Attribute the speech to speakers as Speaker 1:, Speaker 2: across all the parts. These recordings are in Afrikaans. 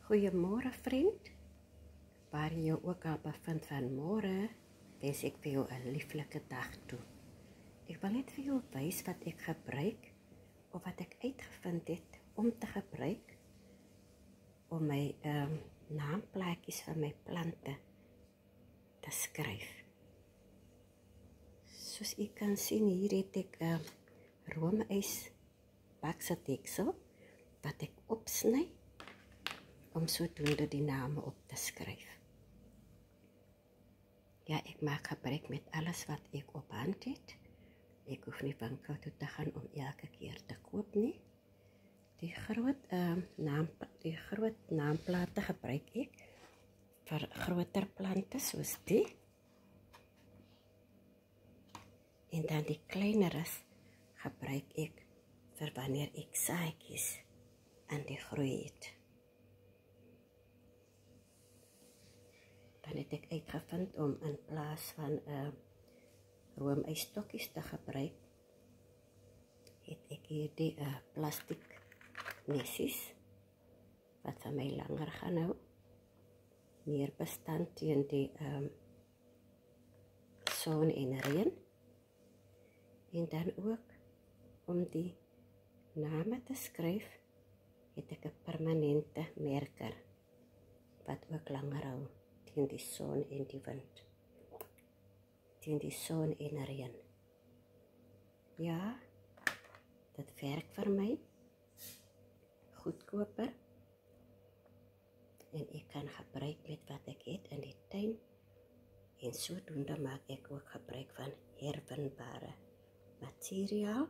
Speaker 1: Goeiemôre vriend, waar jy jou ook al bevind vanmôre, wens ek vir jou 'n lieflike dag toe. Ek wil net vir jou wys wat ek gebruik, of wat ek uitgevind het om te gebruik, om my naamplaatjies van my plante te skryf. Soos jy kan sien, hier het ek roomys bakse deksel, wat ek opsny, om sodoende die name op te skryf. Ja, ek maak gebruik met alles wat ek op hand het. Ek hoef nie winkel toe te gaan om elke keer te koop nie. Die groot naamplate gebruik ek vir groter plante soos die. En dan die kleineres gebruik ek vir wanneer ek saadjies aan die groei het. Dan het ek uitgevind om in plaas van roomysstokkies te gebruik, het ek hierdie plastiek messies, wat vir my langer gaan hou, meer bestand teen die son en reën, en dan ook om die name te skryf, het ek 'n permanente merker, wat ook langer hou teen die son en die wind, teen die son en reën. Ja, dit werk vir my, goedkoper, en ek kan gebruik met wat ek het in die tuin, en sodoende maak ek ook gebruik van herwinbare materiaal.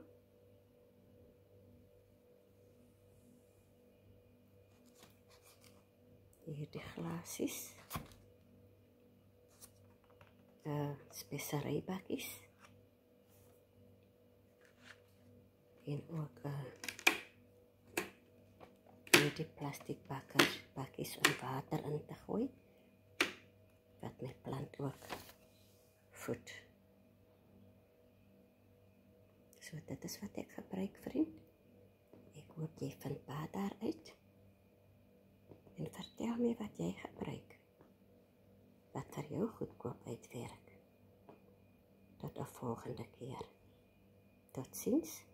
Speaker 1: Hier die glasies, speserybakkies, en ook die plastiek bakkies om water in te gooi, wat my plant ook voed. So dit is wat ek gebruik, vriend. Ek hoop jy vind baie daaruit. En vertel my wat jy gebruik, wat vir jou goedkoop uitwerk. Tot 'n volgende keer. Totsiens.